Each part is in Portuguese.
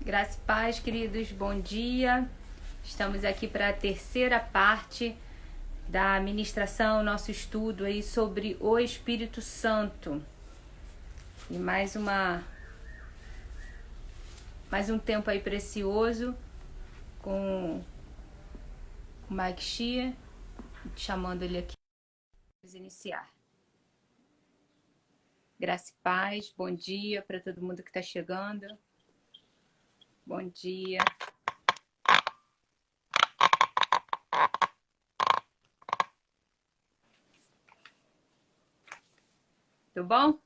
Graça e paz, queridos, bom dia. Estamos aqui para a terceira parte da ministração, nosso estudo aí sobre o Espírito Santo. E mais um tempo aí precioso com o Mike Shea, chamando ele aqui. Vamos iniciar. Graça e paz, bom dia para todo mundo que está chegando. Bom dia. Tudo bom?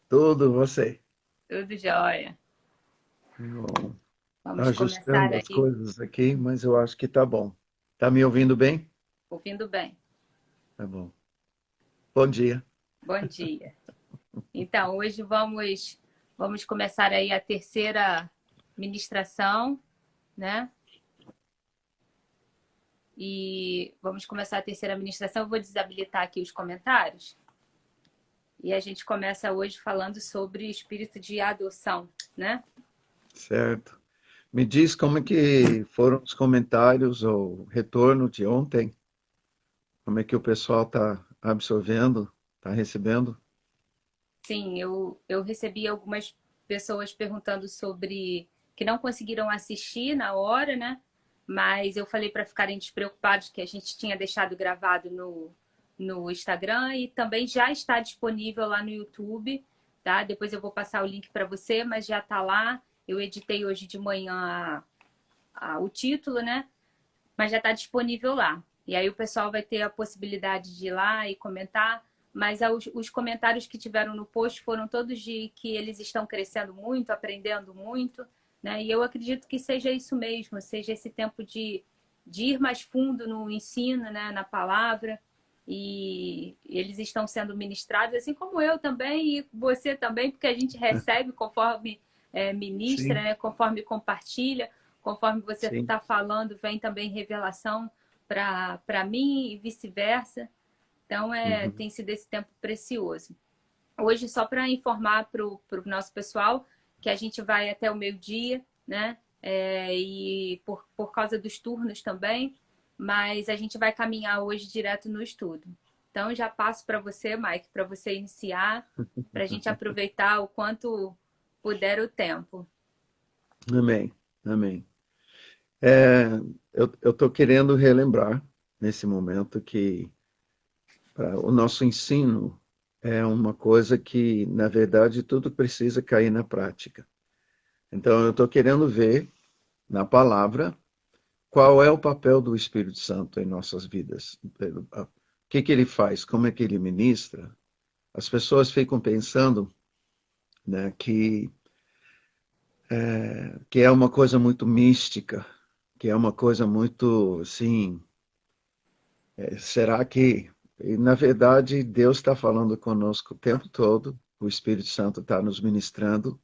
Tudo você. Tudo jóia. Eu Vamos começar ajustando as aí coisas aqui, mas eu acho que tá bom. Tá me ouvindo bem? ouvindo bem. Tá bom. Bom dia. Bom dia. Então, hoje vamos começar aí a terceira ministração, né? E vamos começar a terceira ministração. Eu vou desabilitar aqui os comentários. E a gente começa hoje falando sobre espírito de adoção, né? Certo. Me diz como é que foram os comentários ou retorno de ontem? Como é que o pessoal está absorvendo, está recebendo? Sim, eu recebi algumas pessoas perguntando sobre que não conseguiram assistir na hora, né? Mas eu falei para ficarem despreocupados que a gente tinha deixado gravado no Instagram e também já está disponível lá no YouTube, tá? Depois eu vou passar o link para você, mas já está lá. Eu editei hoje de manhã o título, né? Mas já está disponível lá. E aí o pessoal vai ter a possibilidade de ir lá e comentar. Mas os comentários que tiveram no post foram todos de que eles estão crescendo muito, aprendendo muito, né? E eu acredito que seja isso mesmo, seja esse tempo de ir mais fundo no ensino, né? Na palavra. E eles estão sendo ministrados, assim como eu também e você também, porque a gente recebe conforme ministra, Sim, né? Conforme compartilha. Conforme você sim. está falando, vem também revelação para mim e vice-versa. Então, Uhum. tem sido esse tempo precioso. Hoje, só para informar para o nosso pessoal que a gente vai até o meio-dia, né? E por causa dos turnos também, mas a gente vai caminhar hoje direto no estudo. Então, já passo para você, Mike, para você iniciar, para a gente aproveitar o quanto puder o tempo. Amém, amém. É, eu estou querendo relembrar nesse momento que o nosso ensino é uma coisa que, na verdade, tudo precisa cair na prática. Então, eu estou querendo ver na palavra qual é o papel do Espírito Santo em nossas vidas. O que ele faz? Como é que ele ministra? As pessoas ficam pensando, né, que é uma coisa muito mística, que é uma coisa muito, assim, será que... E, na verdade, Deus está falando conosco o tempo todo, o Espírito Santo está nos ministrando.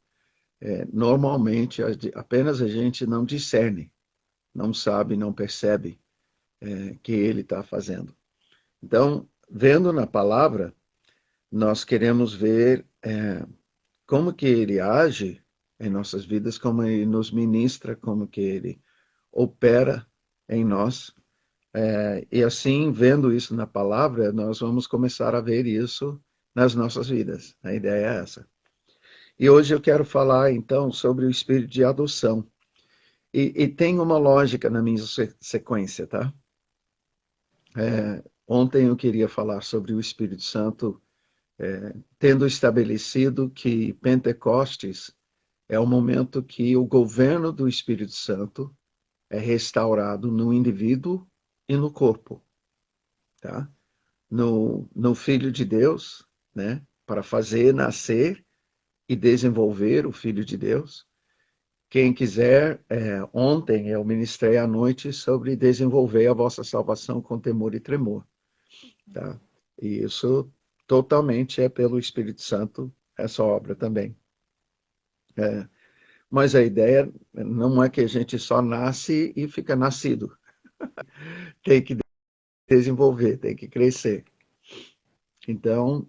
Normalmente, apenas a gente não discerne, não sabe, não percebe que ele está fazendo. Então, vendo na palavra, nós queremos ver como que ele age em nossas vidas, como ele nos ministra, como que ele opera em nós. E assim, vendo isso na palavra, nós vamos começar a ver isso nas nossas vidas. A ideia é essa. E hoje eu quero falar, então, sobre o espírito de adoção. E tem uma lógica na minha sequência, tá? Ontem eu queria falar sobre o Espírito Santo, tendo estabelecido que Pentecostes é o momento que o governo do Espírito Santo é restaurado no indivíduo e no corpo, tá? No Filho de Deus, né? Para fazer nascer e desenvolver o Filho de Deus. Quem quiser, ontem eu ministrei à noite sobre desenvolver a vossa salvação com temor e tremor, tá? E isso totalmente é pelo Espírito Santo, essa obra também. É, mas a ideia não é que a gente só nasce e fica nascido. Tem que desenvolver, tem que crescer. Então,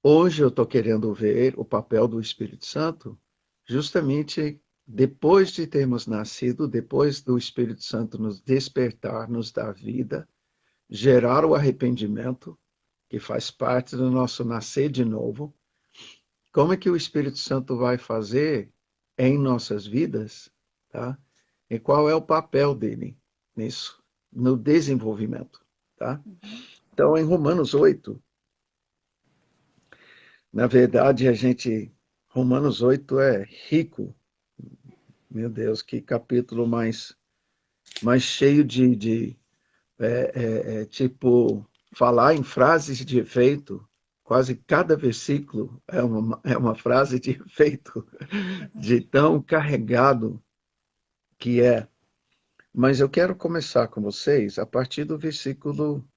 hoje eu estou querendo ver o papel do Espírito Santo justamente depois de termos nascido, depois do Espírito Santo nos despertar, nos dar vida, gerar o arrependimento, que faz parte do nosso nascer de novo, como é que o Espírito Santo vai fazer em nossas vidas, tá? E qual é o papel dele nisso, no desenvolvimento, tá? Uhum. Então, em Romanos 8, na verdade, Romanos 8 é rico. Meu Deus, que capítulo mais cheio tipo, falar em frases de efeito. Quase cada versículo é uma frase de efeito, de tão carregado que é. Mas eu quero começar com vocês a partir do versículo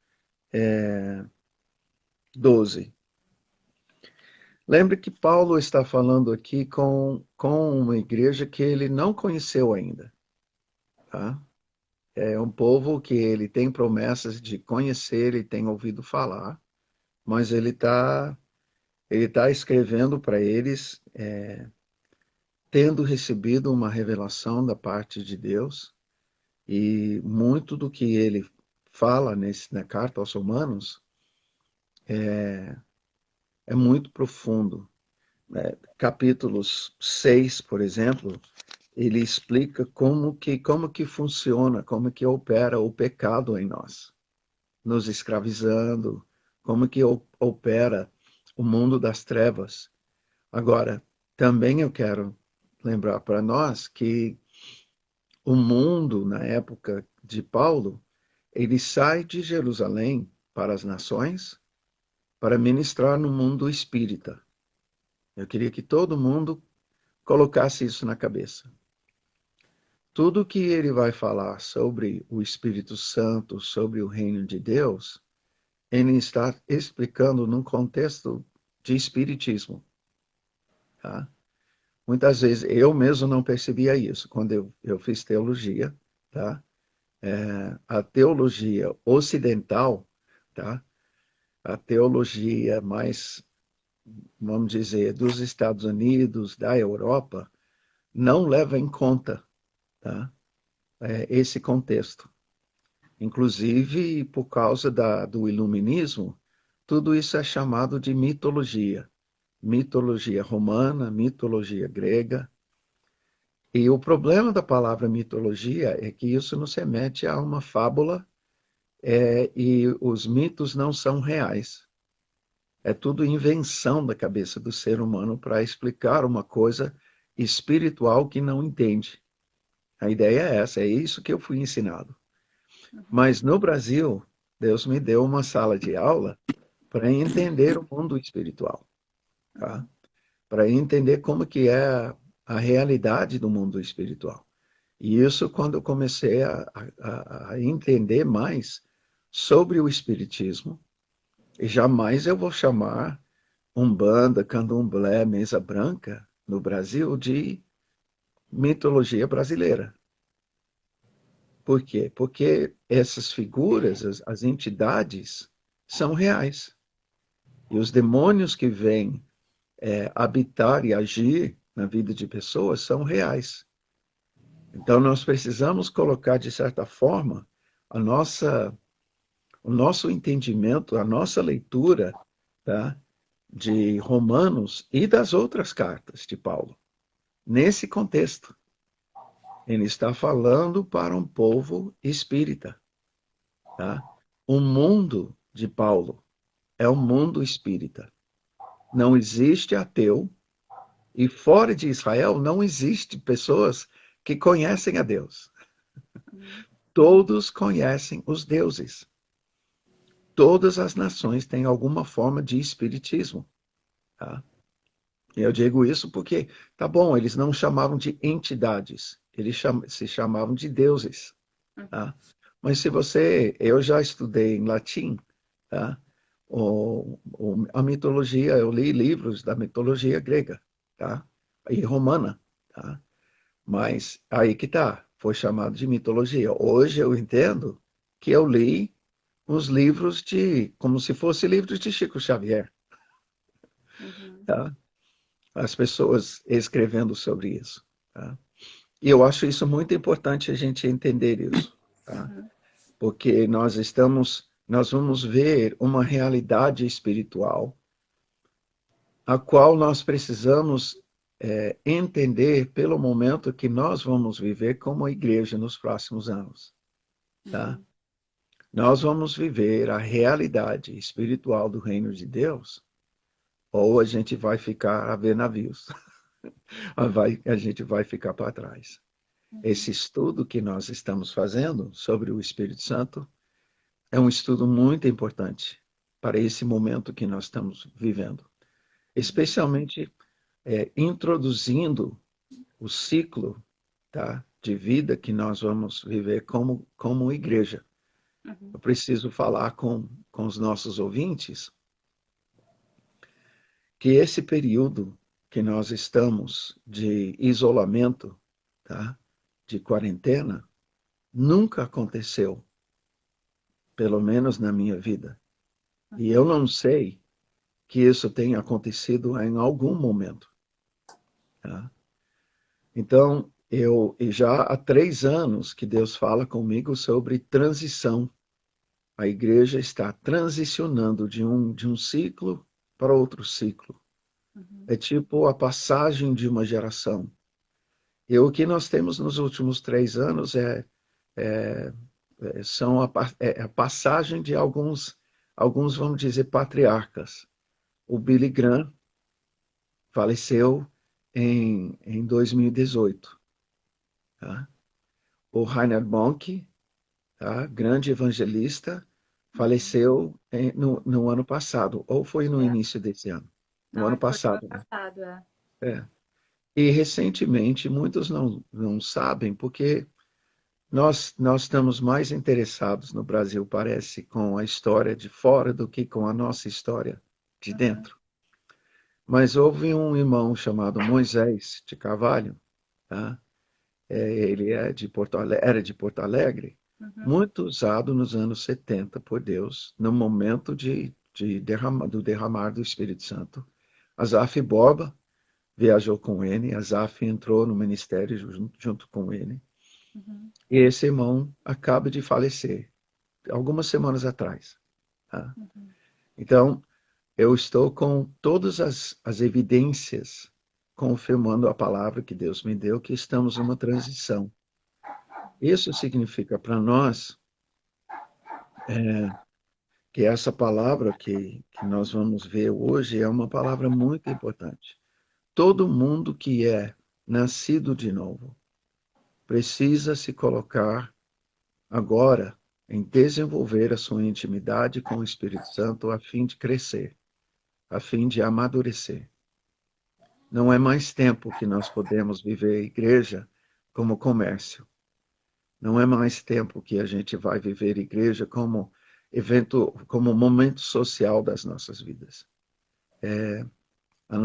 12. Lembre que Paulo está falando aqui com uma igreja que ele não conheceu ainda, tá? É um povo que ele tem promessas de conhecer e tem ouvido falar, mas ele tá escrevendo para eles, tendo recebido uma revelação da parte de Deus, e muito do que ele fala na carta aos Romanos é muito profundo. Capítulos 6, por exemplo, ele explica como que funciona, como que opera o pecado em nós, nos escravizando, como que opera o mundo das trevas. Agora, também eu quero lembrar para nós que o mundo, na época de Paulo, ele sai de Jerusalém para as nações para ministrar no mundo espírita. Eu queria que todo mundo colocasse isso na cabeça. Tudo que ele vai falar sobre o Espírito Santo, sobre o reino de Deus, ele está explicando num contexto de espiritismo, tá? Muitas vezes eu mesmo não percebia isso quando eu fiz teologia, tá? A teologia ocidental, tá? A teologia mais, vamos dizer, dos Estados Unidos, da Europa, não leva em conta, tá? Esse contexto. Inclusive, por causa do iluminismo, tudo isso é chamado de mitologia. Mitologia romana, mitologia grega. E o problema da palavra mitologia é que isso nos remete a uma fábula, e os mitos não são reais. É tudo invenção da cabeça do ser humano para explicar uma coisa espiritual que não entende. A ideia é essa, é isso que eu fui ensinado. Uhum. Mas no Brasil, Deus me deu uma sala de aula para entender o mundo espiritual, tá? Uhum. Para entender como que é a realidade do mundo espiritual. E isso quando eu comecei a entender mais sobre o espiritismo, e jamais eu vou chamar Umbanda, Candomblé, Mesa Branca, no Brasil, de mitologia brasileira. Por quê? Porque essas figuras, as entidades, são reais. E os demônios que vêm habitar e agir na vida de pessoas são reais. Então, nós precisamos colocar, de certa forma, a nossa, o nosso entendimento, a nossa leitura, tá, de Romanos e das outras cartas de Paulo, nesse contexto. Ele está falando para um povo espírita. Tá? O mundo de Paulo é um mundo espírita. Não existe ateu, e fora de Israel não existe pessoas que conhecem a Deus. Uhum. Todos conhecem os deuses. Todas as nações têm alguma forma de espiritismo. Tá? E eu digo isso porque, tá bom, eles não chamavam de entidades, eles se chamavam de deuses. Uhum. Tá? Mas eu já estudei em latim, tá? A mitologia, eu li livros da mitologia grega, tá? E romana, tá? Mas aí que tá, foi chamado de mitologia. Hoje eu entendo que eu li os livros como se fossem livros de Chico Xavier, Uhum. tá? As pessoas escrevendo sobre isso, tá? E eu acho isso muito importante a gente entender isso, tá? Uhum. Porque nós vamos ver uma realidade espiritual a qual nós precisamos entender pelo momento que nós vamos viver como igreja nos próximos anos, tá? Uhum. Nós vamos viver a realidade espiritual do reino de Deus, ou a gente vai ficar a ver navios, a gente vai ficar para trás. Esse estudo que nós estamos fazendo sobre o Espírito Santo é um estudo muito importante para esse momento que nós estamos vivendo, Uhum. especialmente introduzindo o ciclo, tá, de vida que nós vamos viver como igreja. Eu Uhum. preciso falar com os nossos ouvintes que esse período que nós estamos de isolamento, tá, de quarentena, nunca aconteceu, pelo menos na minha vida. E eu Uhum. não sei que isso tenha acontecido em algum momento. Tá? Então, e já há 3 anos que Deus fala comigo sobre transição. A igreja está transicionando de um ciclo para outro ciclo. Uhum. É tipo a passagem de uma geração. E o que nós temos nos últimos 3 anos é, são a passagem de alguns, vamos dizer, patriarcas. O Billy Graham faleceu em 2018. Tá? O Reinhard Bonnke, tá? Grande evangelista, Uhum. faleceu no ano passado, ou foi no É. início desse ano? No Não, ano foi no ano passado, né? passado, é. É. E recentemente, muitos não sabem, porque nós estamos mais interessados no Brasil, parece, com a história de fora do que com a nossa história de Uhum. dentro. Mas houve um irmão chamado Moisés de Carvalho, tá? Ele era de Porto Alegre, Uhum. muito usado nos anos 70 por Deus, no momento do derramar do Espírito Santo. Asaf Borba viajou com ele, Asaf entrou no ministério junto com ele. Uhum. E esse irmão acaba de falecer, algumas semanas atrás. Tá? Uhum. Então, eu estou com todas as evidências confirmando a palavra que Deus me deu, que estamos numa transição. Isso significa para nós que essa palavra que nós vamos ver hoje é uma palavra muito importante. Todo mundo que é nascido de novo precisa se colocar agora em desenvolver a sua intimidade com o Espírito Santo a fim de crescer, a fim de amadurecer. Não é mais tempo que nós podemos viver a igreja como comércio. Não é mais tempo que a gente vai viver a igreja como evento, como momento social das nossas vidas. A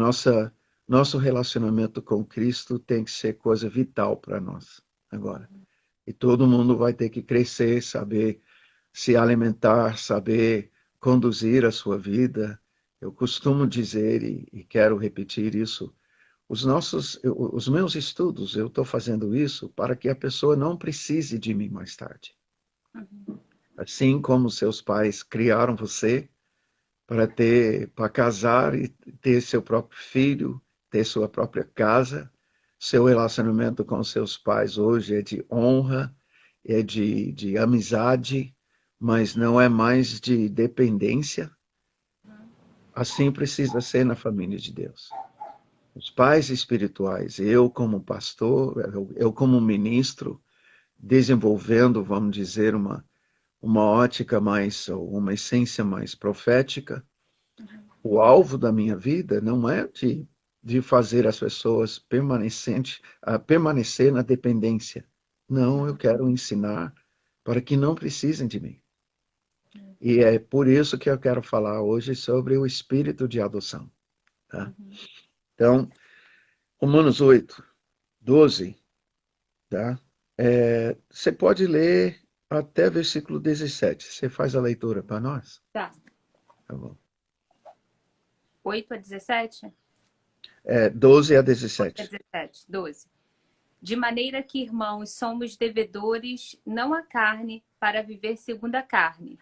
nosso relacionamento com Cristo tem que ser coisa vital para nós agora. E todo mundo vai ter que crescer, saber se alimentar, saber conduzir a sua vida. Eu costumo dizer e quero repetir isso. Os meus estudos, eu estou fazendo isso para que a pessoa não precise de mim mais tarde. Uhum. Assim como seus pais criaram você para casar e ter seu próprio filho, ter sua própria casa, seu relacionamento com seus pais hoje é de honra, é de amizade, mas não é mais de dependência. Assim precisa ser na família de Deus. Os pais espirituais, eu como pastor, eu como ministro, desenvolvendo, vamos dizer, uma ótica mais, ou uma essência mais profética, o alvo da minha vida não é de fazer as pessoas permanecer na dependência. Não, eu quero ensinar para que não precisem de mim. E é por isso que eu quero falar hoje sobre o espírito de adoção. Tá? Uhum. Então, Romanos 8, 12, tá? Você pode ler até versículo 17. Você faz a leitura para nós? Tá. Tá bom. 8 a 17? 12 a 8 a 17. 17, 12. De maneira que, irmãos, somos devedores não à carne para viver segundo a carne.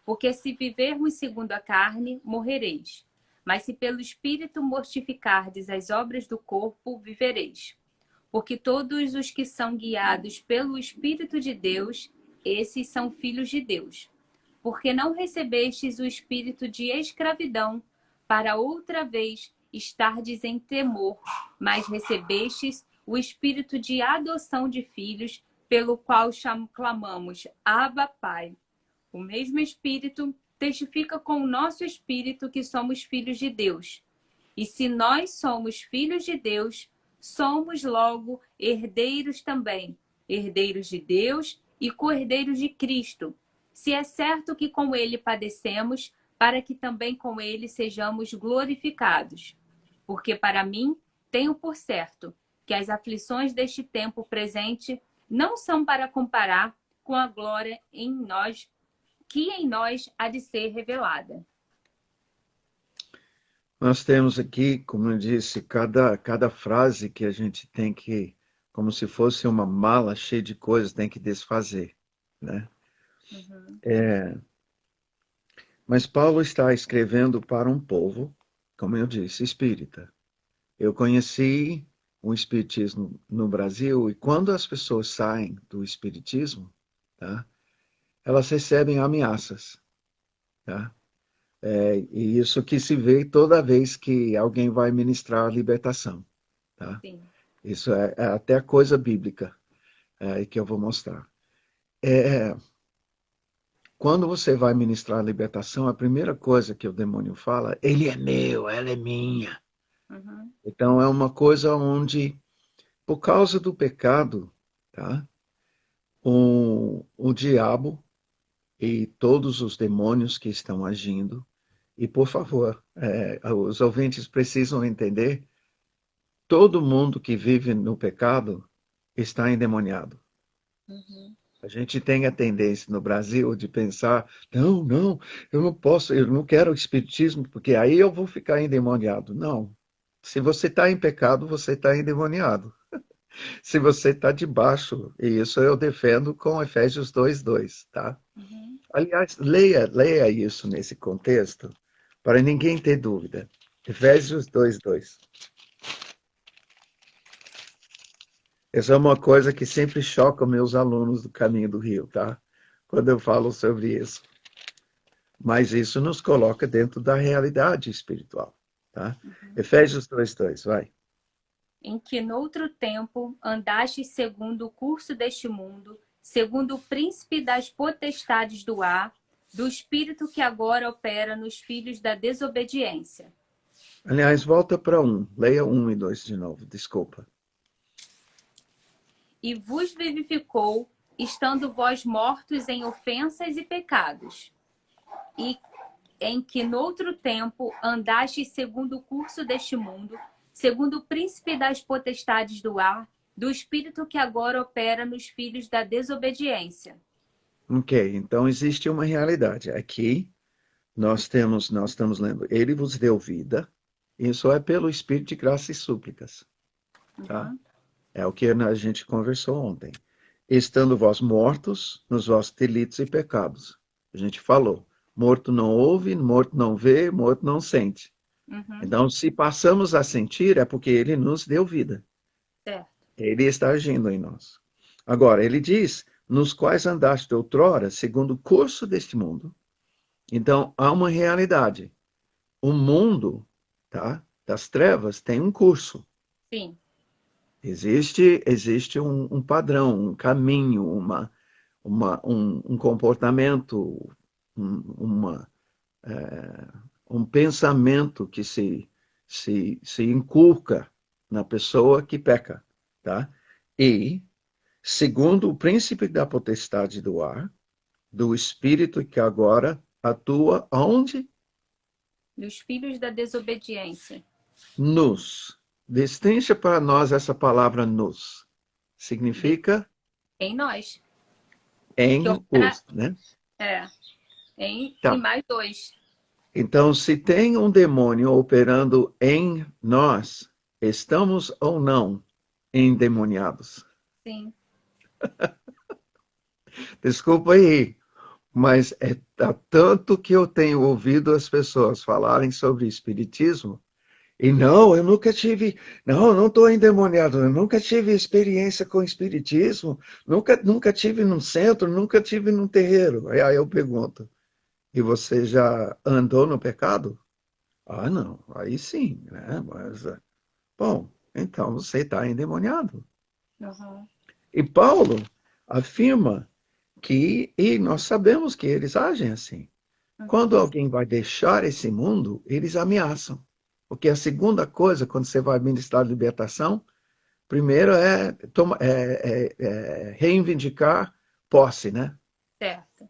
Porque se vivermos segundo a carne, morrereis. Mas se pelo Espírito mortificardes as obras do corpo, vivereis. Porque todos os que são guiados pelo Espírito de Deus, esses são filhos de Deus. Porque não recebestes o espírito de escravidão, para outra vez estardes em temor, mas recebestes o espírito de adoção de filhos, pelo qual clamamos, Abba, Pai. O mesmo Espírito testifica com o nosso espírito que somos filhos de Deus. E se nós somos filhos de Deus, somos logo herdeiros também, herdeiros de Deus e co-herdeiros de Cristo. Se é certo que com ele padecemos, para que também com ele sejamos glorificados. Porque para mim, tenho por certo que as aflições deste tempo presente não são para comparar com a glória em nós, que em nós há de ser revelada. Nós temos aqui, como eu disse, cada frase que a gente tem que, como se fosse uma mala cheia de coisas, tem que desfazer, né? Mas Paulo está escrevendo para um povo, como eu disse, espírita. Eu conheci o espiritismo no Brasil e quando as pessoas saem do espiritismo, tá, elas recebem ameaças, tá? E isso que se vê toda vez que alguém vai ministrar a libertação, tá? Sim. Isso é até coisa bíblica, que eu vou mostrar. Quando você vai ministrar a libertação, a primeira coisa que o demônio fala, ele é meu, ela é minha. Uhum. Então é uma coisa onde, por causa do pecado, tá? O diabo e todos os demônios que estão agindo, e por favor, os ouvintes precisam entender, todo mundo que vive no pecado está endemoniado. Uhum. A gente tem a tendência no Brasil de pensar, não, eu não posso, eu não quero o espiritismo, porque aí eu vou ficar endemoniado. Não. Se você está em pecado, você está endemoniado. Se você está debaixo, e isso eu defendo com Efésios 2:2, tá? Uhum. Aliás, leia isso nesse contexto, para ninguém ter dúvida. Efésios 2:2. Essa é uma coisa que sempre choca meus alunos do Caminho do Rio, tá? Quando eu falo sobre isso. Mas isso nos coloca dentro da realidade espiritual, tá? Efésios 2:2, vai. Em que noutro tempo andaste segundo o curso deste mundo, segundo o príncipe das potestades do ar, do espírito que agora opera nos filhos da desobediência. Aliás, volta para 1. Leia 1 e 2 de novo, desculpa. E vos vivificou, estando vós mortos em ofensas e pecados, e em que noutro tempo andastes segundo o curso deste mundo, segundo o príncipe das potestades do ar, do espírito que agora opera nos filhos da desobediência. Ok, então existe uma realidade. Aqui nós estamos lendo, ele vos deu vida, isso é pelo Espírito de graça e súplicas, tá? Uhum. É o que a gente conversou ontem. Estando vós mortos nos vossos delitos e pecados. A gente falou, morto não ouve, morto não vê, morto não sente. Uhum. Então, se passamos a sentir, é porque ele nos deu vida. Certo. Ele está agindo em nós. Agora, ele diz, nos quais andaste outrora, segundo o curso deste mundo. Então, há uma realidade. O mundo, tá, das trevas tem um curso. Sim. Existe um padrão, um caminho, um comportamento, uma, um pensamento que se inculca na pessoa que peca, tá? E, segundo o príncipe da potestade do ar, do espírito que agora atua onde? Dos filhos da desobediência. Nos. Destrincha para nós essa palavra nos. De... Significa Em nós. Que em opera... os, né? É. Em Tá. mais dois. Então, se tem um demônio operando em nós, estamos ou não endemoniados. Sim. Desculpa aí, mas há tanto que eu tenho ouvido as pessoas falarem sobre espiritismo. E não, eu nunca tive, não, eu não estou endemoniado, eu nunca tive experiência com espiritismo, nunca tive num centro, nunca tive num terreiro. Aí eu pergunto, e você já andou no pecado? Ah, não, aí sim, né? Mas, bom, então você está endemoniado. Uhum. E Paulo afirma que, e nós sabemos que eles agem assim. Quando Uhum. alguém vai deixar esse mundo, eles ameaçam. Porque a segunda coisa, quando você vai ministrar libertação, primeiro é reivindicar posse, né? Certo.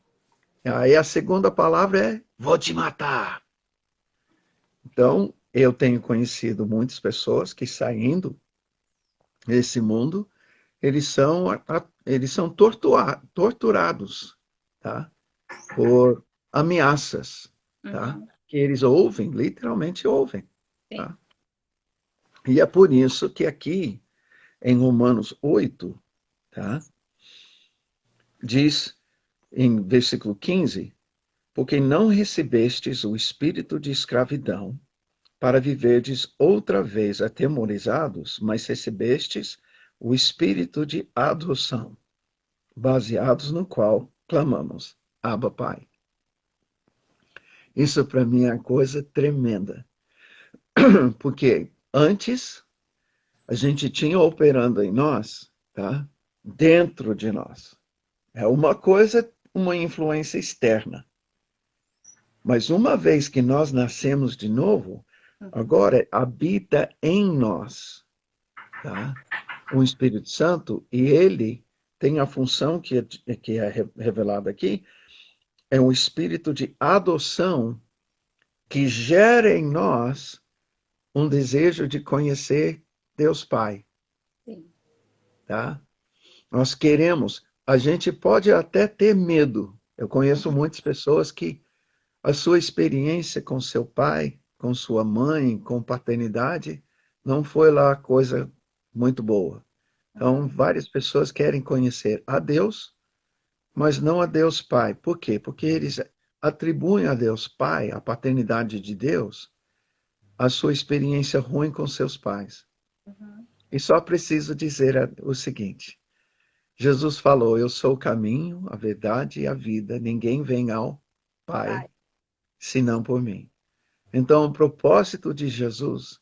Aí a segunda palavra é vou te matar. Então, eu tenho conhecido muitas pessoas que saindo desse mundo, eles são torturados, tá? Por ameaças, tá? Uhum. Que eles ouvem, literalmente ouvem, Sim. tá? E é por isso que aqui em Romanos 8, tá? Diz em versículo 15, porque não recebestes o espírito de escravidão para viverdes outra vez atemorizados, mas recebestes o espírito de adoção, baseados no qual clamamos, Abba, Pai. Isso para mim é uma coisa tremenda, porque antes a gente tinha operando em nós, tá? Dentro de nós. É uma coisa, uma influência externa. Mas uma vez que nós nascemos de novo, Uhum. agora habita em nós, tá? O Espírito Santo, e ele tem a função que é revelada aqui, é um espírito de adoção que gera em nós um desejo de conhecer Deus Pai, Sim. tá? Nós queremos, a gente pode até ter medo. Eu conheço Uhum. muitas pessoas que a sua experiência com seu pai, com sua mãe, com paternidade, não foi lá coisa muito boa. Então, Uhum. várias pessoas querem conhecer a Deus, mas não a Deus Pai. Por quê? Porque eles atribuem a Deus Pai, a paternidade de Deus, a sua experiência ruim com seus pais. Uhum. E só preciso dizer o seguinte: Jesus falou: Eu sou o caminho, a verdade e a vida. Ninguém vem ao Pai Pai. senão por mim. Então, o propósito de Jesus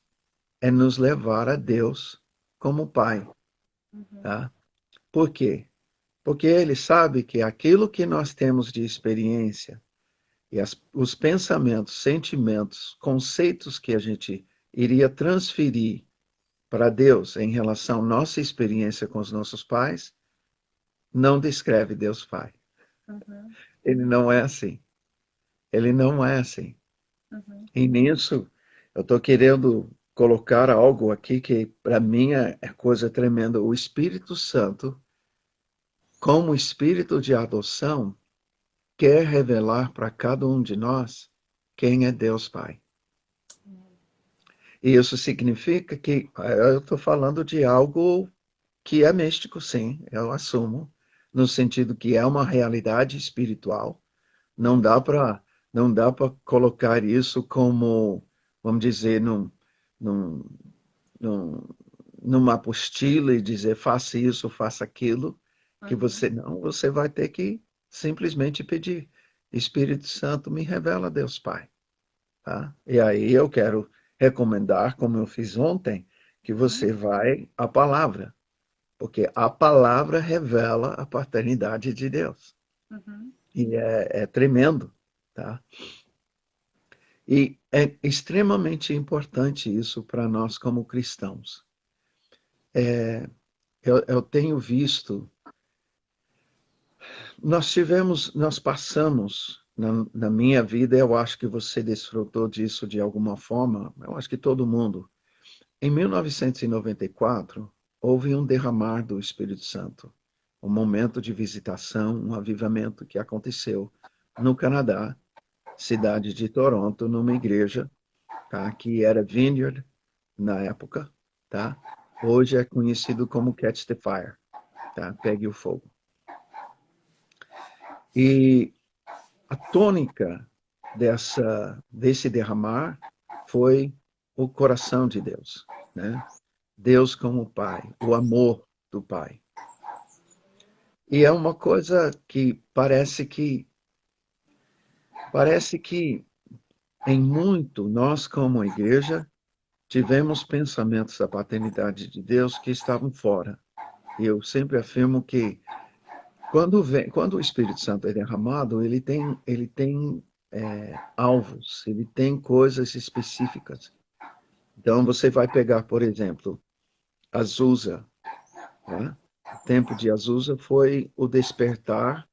é nos levar a Deus como Pai, Uhum. tá? Por quê? Porque ele sabe que aquilo que nós temos de experiência e os pensamentos, sentimentos, conceitos que a gente iria transferir para Deus em relação à nossa experiência com os nossos pais, não descreve Deus Pai. Uhum. Ele não é assim. Ele não é assim. Uhum. E nisso, eu estou querendo colocar algo aqui que, para mim, é coisa tremenda. O Espírito Santo, como espírito de adoção, quer revelar para cada um de nós quem é Deus Pai. E isso significa que eu estou falando de algo que é místico, sim, eu assumo, no sentido que é uma realidade espiritual. Não Uhum. dá para não dá para colocar isso como, vamos dizer, num, num, numa apostila e dizer faça isso, faça aquilo, que Uhum. você não, você vai ter que simplesmente pedir. Espírito Santo me revela Deus Pai, tá? E aí eu quero recomendar, como eu fiz ontem, que Uhum. você vai à palavra, porque a palavra revela a paternidade de Deus. Uhum. E é tremendo, tá? E é extremamente importante isso para nós como cristãos. Eu tenho visto, nós passamos na minha vida, eu acho que você desfrutou disso de alguma forma, eu acho que todo mundo. Em 1994, houve um derramar do Espírito Santo, um momento de visitação, um avivamento que aconteceu no Canadá, cidade de Toronto, numa igreja, tá, que era Vineyard na época, tá? hoje é conhecido como Catch the Fire, tá? Pegue o fogo. E a tônica desse derramar foi o coração de Deus, né? Deus como Pai, o amor do Pai. E é uma coisa que parece que em muito nós como igreja tivemos pensamentos da paternidade de Deus que estavam fora. E eu sempre afirmo que quando o Espírito Santo é derramado, ele tem alvos, ele tem coisas específicas. Então, você vai pegar, por exemplo, Azusa, né? O tempo de Azusa foi o despertar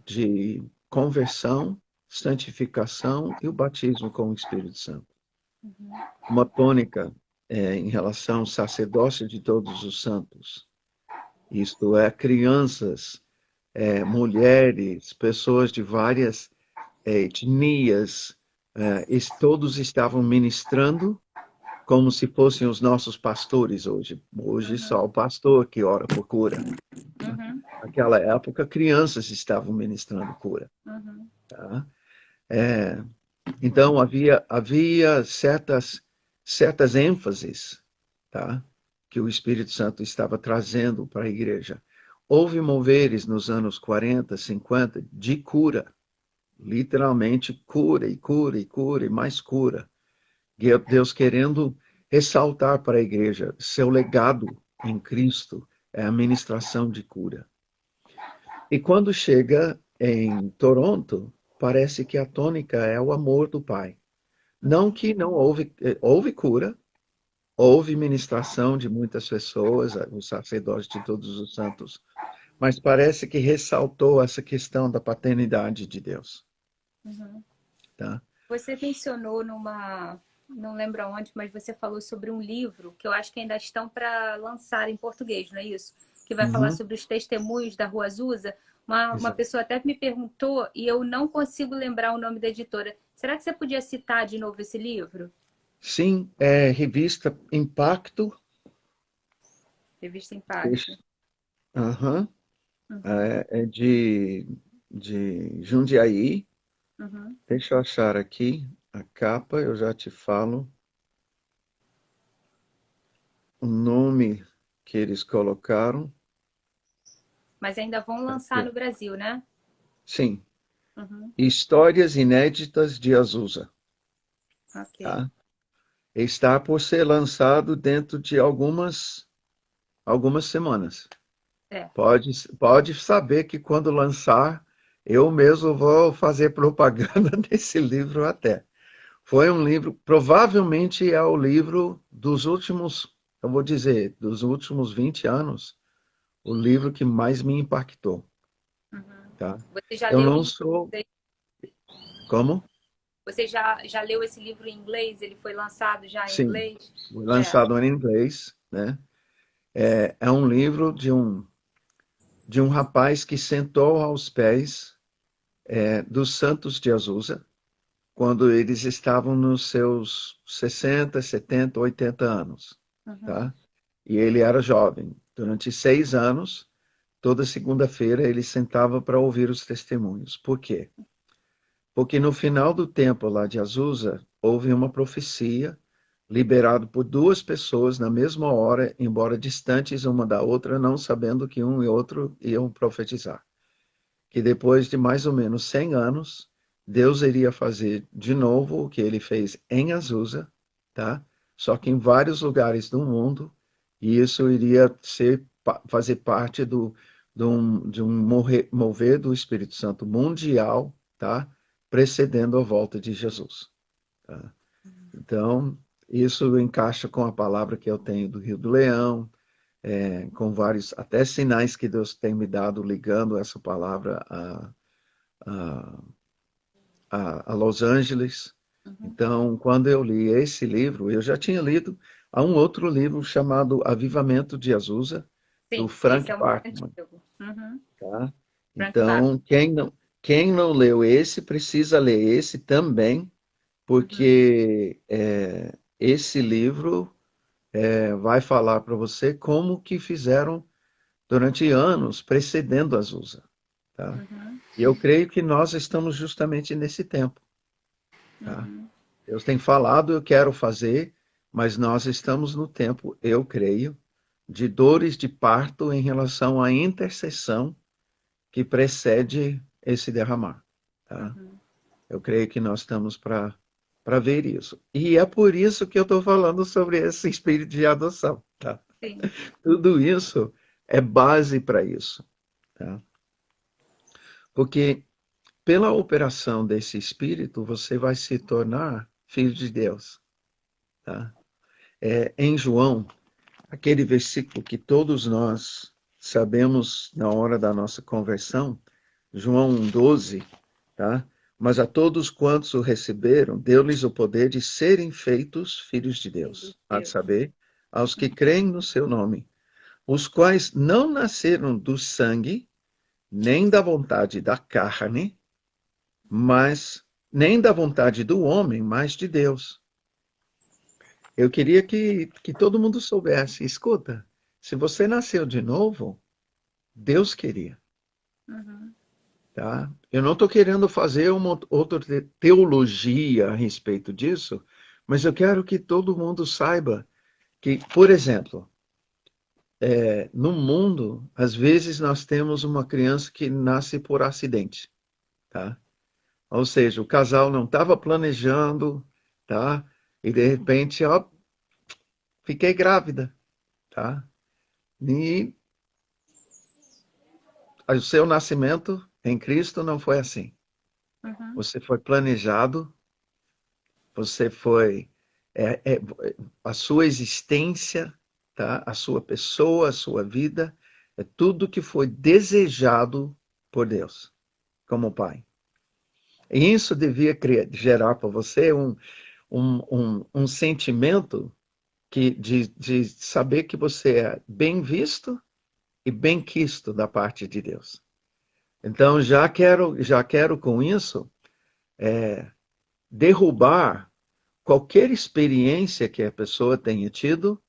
de conversão, santificação e o batismo com o Espírito Santo. Uma tônica em relação ao sacerdócio de todos os santos. Isto é, crianças, mulheres, pessoas de várias etnias, todos estavam ministrando como se fossem os nossos pastores hoje. Hoje só o pastor que ora por cura. Uhum, Naquela época, crianças estavam ministrando cura. uhum, Tá? É, então, havia certas ênfases, tá? Que o Espírito Santo estava trazendo para a igreja. Houve moveres nos anos 40, 50 de cura, literalmente cura e cura e cura e mais cura. Deus querendo ressaltar para a igreja seu legado em Cristo é a ministração de cura. E quando chega em Toronto, parece que a tônica é o amor do Pai. Não que não houve cura, houve ministração de muitas pessoas, os sacerdotes de todos os santos, mas parece que ressaltou essa questão da paternidade de Deus, uhum. tá? Você mencionou não lembro aonde, mas você falou sobre um livro que eu acho que ainda estão para lançar em português, não é isso? Que vai falar Uhum, sobre os testemunhos da Rua Azusa. Uma exato. pessoa até me perguntou e eu não consigo lembrar o nome da editora. Será que você podia citar de novo esse livro? Sim, é revista Impacto, Revista deixa- Impacto. aham, Uhum, é de Jundiaí. uhum. Deixa eu achar aqui a capa, eu já te falo o nome que eles colocaram. Mas ainda vão lançar Aqui. no Brasil, né? Sim, Uhum, Histórias Inéditas de Azusa, ok. tá? Está por ser lançado dentro de algumas semanas. É. Pode saber que quando lançar, eu mesmo vou fazer propaganda desse livro até. Foi um livro, provavelmente é o livro dos últimos, eu vou dizer, dos últimos 20 anos, o livro que mais me impactou, Uhum. tá? Você já Eu leu não em sou, inglês? como? Você já leu esse livro em inglês? Ele foi lançado já em Sim, inglês? foi É. lançado em inglês, né? É um livro de um rapaz que sentou aos pés dos santos de Azusa, quando eles estavam nos seus 60, 70, 80 anos, Uhum, tá? E ele era jovem. Durante 6 anos, toda segunda-feira, ele sentava para ouvir os testemunhos. Por quê? Porque no final do tempo lá de Azusa, houve uma profecia liberada por duas pessoas na mesma hora, embora distantes uma da outra, não sabendo que um e outro iam profetizar. Que depois de mais ou menos 100 anos, Deus iria fazer de novo o que ele fez em Azusa, tá? Só que em vários lugares do mundo, e isso iria fazer parte de um mover do Espírito Santo mundial, tá? Precedendo a volta de Jesus, tá? Então, isso encaixa com a palavra que eu tenho do Rio do Leão, com vários, até sinais que Deus tem me dado ligando essa palavra a, a Los Angeles. uhum. Então, quando eu li esse livro, eu já tinha lido há um outro livro chamado Avivamento de Azusa, do Sim, esse Frank é o mais Parkman, antigo. Uhum. tá? Frank Park. Então, quem não leu esse, precisa ler esse também, Uhum. porque esse livro vai falar para você como que fizeram durante anos precedendo Azusa, tá? Uhum. E eu creio que nós estamos justamente nesse tempo, tá? Uhum. Deus tem falado, eu quero fazer, mas nós estamos no tempo, eu creio, de dores de parto em relação à intercessão que precede esse derramar, tá? Uhum. Eu creio que nós estamos para ver isso. E é por isso que eu estou falando sobre esse espírito de adoção, tá? Sim. Tudo isso é base para isso, tá? Porque pela operação desse espírito, você vai se tornar filho de Deus, tá? Em João, aquele versículo que todos nós sabemos na hora da nossa conversão, João 1,12, tá? Mas a todos quantos o receberam, deu-lhes o poder de serem feitos filhos de Filho de Deus, a Deus. saber, aos que creem no seu nome, os quais não nasceram do sangue, nem da vontade da carne, mas nem da vontade do homem, mas de Deus. Eu queria que todo mundo soubesse, escuta, se você nasceu de novo, Deus queria, Uhum. tá? Eu não estou querendo fazer uma outra teologia a respeito disso, mas eu quero que todo mundo saiba que, por exemplo, no mundo, às vezes nós temos uma criança que nasce por acidente, tá? Ou seja, o casal não estava planejando, tá? E de repente, ó, fiquei grávida, tá? E o seu nascimento em Cristo não foi assim. Uhum. Você foi planejado, você foi a sua existência, tá? A sua pessoa, a sua vida, é tudo que foi desejado por Deus, como Pai. E isso devia gerar para você um sentimento de saber que você é bem visto e bem quisto da parte de Deus. Então, já quero com isso derrubar qualquer experiência que a pessoa tenha tido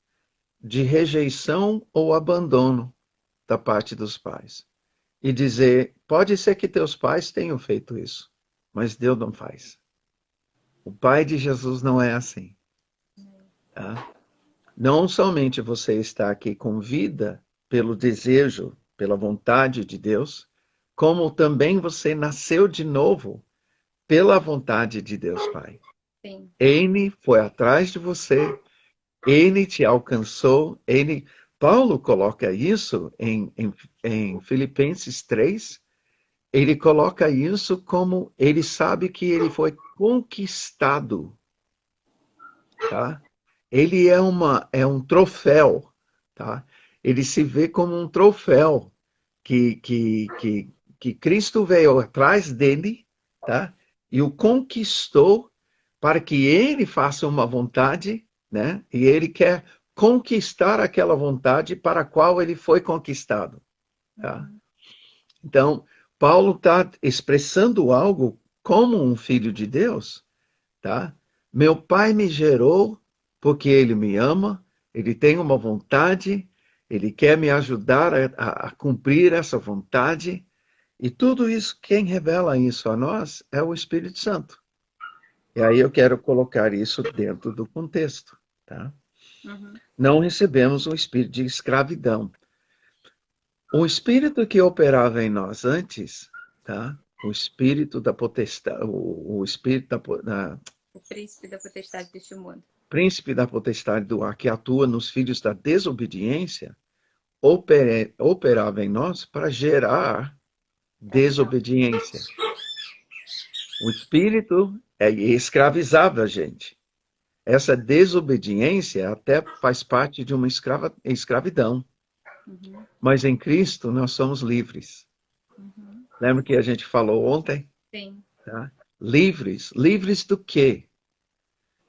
de rejeição ou abandono da parte dos pais. E dizer, pode ser que teus pais tenham feito isso, mas Deus não faz. O Pai de Jesus não é assim, tá? Não somente você está aqui com vida pelo desejo, pela vontade de Deus, como também você nasceu de novo pela vontade de Deus Pai. Sim. Ele foi atrás de você, ele te alcançou, ele. Paulo coloca isso em Filipenses 3. Ele coloca isso como ele sabe que ele foi conquistado, tá? Ele é um troféu, tá? Ele se vê como um troféu que Cristo veio atrás dele, tá? E o conquistou para que ele faça uma vontade, né? E ele quer conquistar aquela vontade para a qual ele foi conquistado, tá? Uhum. Então, Paulo está expressando algo como um filho de Deus, tá? Meu pai me gerou porque ele me ama, ele tem uma vontade, ele quer me ajudar a cumprir essa vontade, e tudo isso, quem revela isso a nós é o Espírito Santo. E aí eu quero colocar isso dentro do contexto, tá? Uhum. Não recebemos um espírito de escravidão. O espírito que operava em nós antes, tá? O espírito da potestade, o espírito O príncipe da potestade deste mundo. príncipe da potestade do ar que atua nos filhos da desobediência, operava em nós para gerar Perdão. desobediência. O espírito escravizava a gente. Essa desobediência até faz parte de uma escravidão. Uhum. Mas em Cristo nós somos livres. Uhum. Lembra que a gente falou ontem? Sim. Tá? Livres. Livres do quê?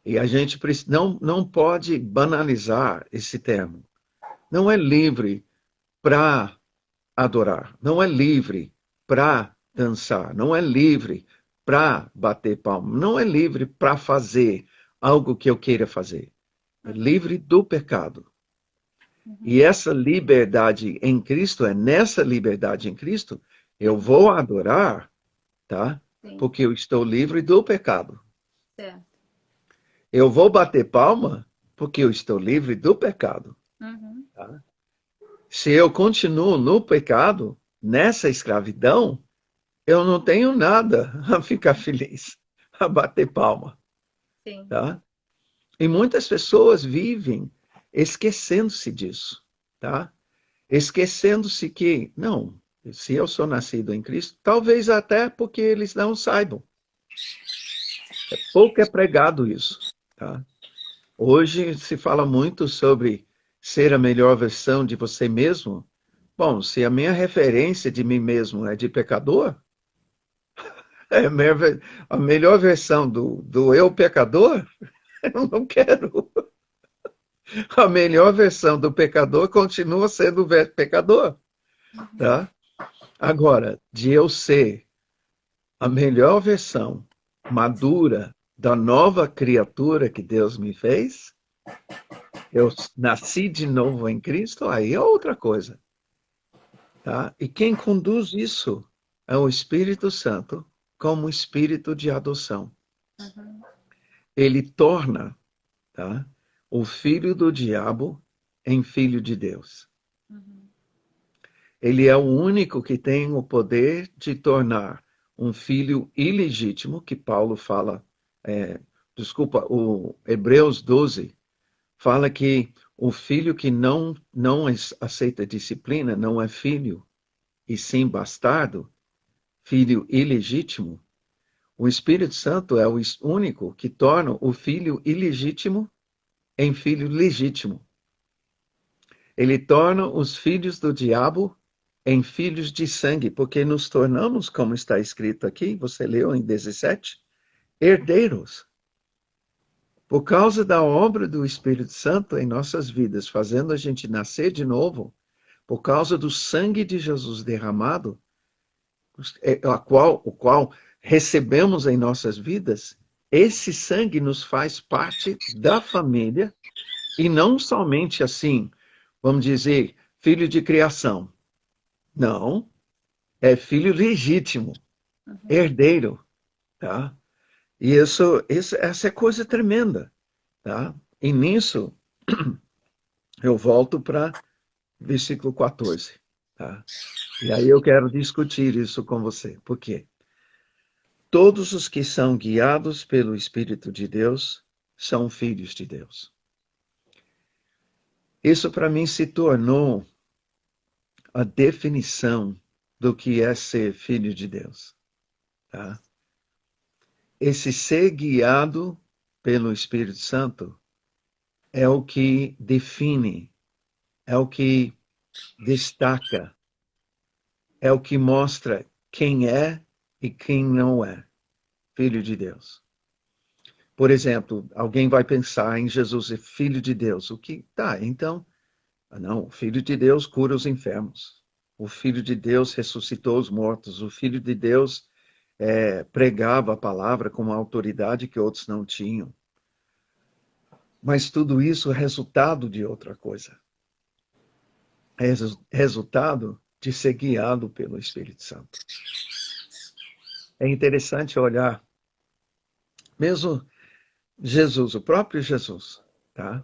E a gente não pode banalizar esse termo. Não é livre para adorar, não é livre para dançar, não é livre para bater palma, não é livre para fazer algo que eu queira fazer. livre do pecado. Uhum. E essa liberdade em Cristo, é nessa liberdade em Cristo, eu vou adorar, tá? Sim, Porque eu estou livre do pecado. certo. Eu vou bater palma porque eu estou livre do pecado. Uhum. Tá? Se eu continuo no pecado, nessa escravidão, eu não tenho nada a ficar feliz, a bater palma. Sim. Tá? E muitas pessoas vivem esquecendo-se disso. Tá? Esquecendo-se que, não, se eu sou nascido em Cristo, talvez até porque eles não saibam. Pouco é pregado isso. Tá? Hoje se fala muito sobre ser a melhor versão de você mesmo. Bom, se a minha referência de mim mesmo é de pecador, é a melhor versão do eu pecador, eu não quero. A melhor versão do pecador continua sendo o pecador, tá? Agora, de eu ser a melhor versão madura da nova criatura que Deus me fez, eu nasci de novo em Cristo, aí é outra coisa. Tá? E quem conduz isso é o Espírito Santo como espírito de adoção. Uhum. Ele torna, tá, o filho do diabo em filho de Deus. Uhum. Ele é o único que tem o poder de tornar um filho ilegítimo, que Paulo fala, desculpa, o Hebreus 12 fala que o filho que não aceita disciplina não é filho, e sim bastardo, filho ilegítimo. O Espírito Santo é o único que torna o filho ilegítimo em filho legítimo. Ele torna os filhos do diabo em filhos de sangue, porque nos tornamos, como está escrito aqui, você leu em 17, herdeiros. Por causa da obra do Espírito Santo em nossas vidas, fazendo a gente nascer de novo, por causa do sangue de Jesus derramado, o qual recebemos em nossas vidas, esse sangue nos faz parte da família, e não somente assim, vamos dizer, filho de criação. Não, é filho legítimo, Uhum. herdeiro, tá? E essa é coisa tremenda, tá? E nisso eu volto para versículo 14, tá? E aí eu quero discutir isso com você. Por quê? Todos os que são guiados pelo Espírito de Deus são filhos de Deus. Isso para mim se tornou a definição do que é ser filho de Deus, tá? Esse ser guiado pelo Espírito Santo é o que define, é o que destaca, é o que mostra quem é e quem não é filho de Deus. Por exemplo, alguém vai pensar em Jesus, é filho de Deus. O que tá? Então, não, o filho de Deus cura os enfermos. O filho de Deus ressuscitou os mortos. O filho de Deus pregava a palavra com uma autoridade que outros não tinham. Mas tudo isso é resultado de outra coisa. É resultado de ser guiado pelo Espírito Santo. É interessante olhar, mesmo Jesus, o próprio Jesus, tá?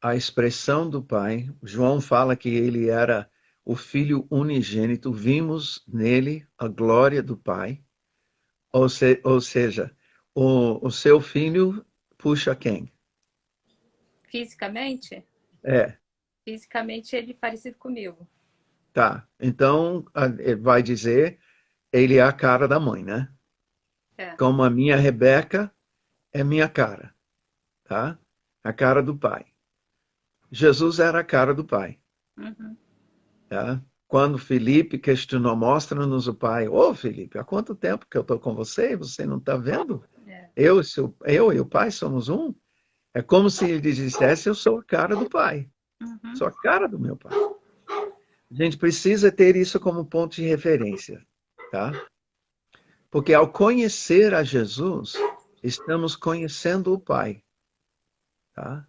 A expressão do Pai, João fala que ele era o Filho unigênito, vimos nele a glória do Pai, ou seja, o seu filho puxa quem? Fisicamente? É, Fisicamente ele é parecido comigo. tá. Então, vai dizer, ele é a cara da mãe, né? É. Como a minha Rebeca é minha cara, tá? A cara do pai. Jesus era a cara do pai, Uhum. tá? Quando Felipe questionou, mostra-nos o pai. Ô, Felipe, há quanto tempo que eu estou com você e você não está vendo? É. Eu e o pai somos um. É como se ele dissesse, eu sou a cara do pai. Uhum. Sou a cara do meu pai. A gente precisa ter isso como ponto de referência, tá? Porque ao conhecer a Jesus, estamos conhecendo o pai, tá?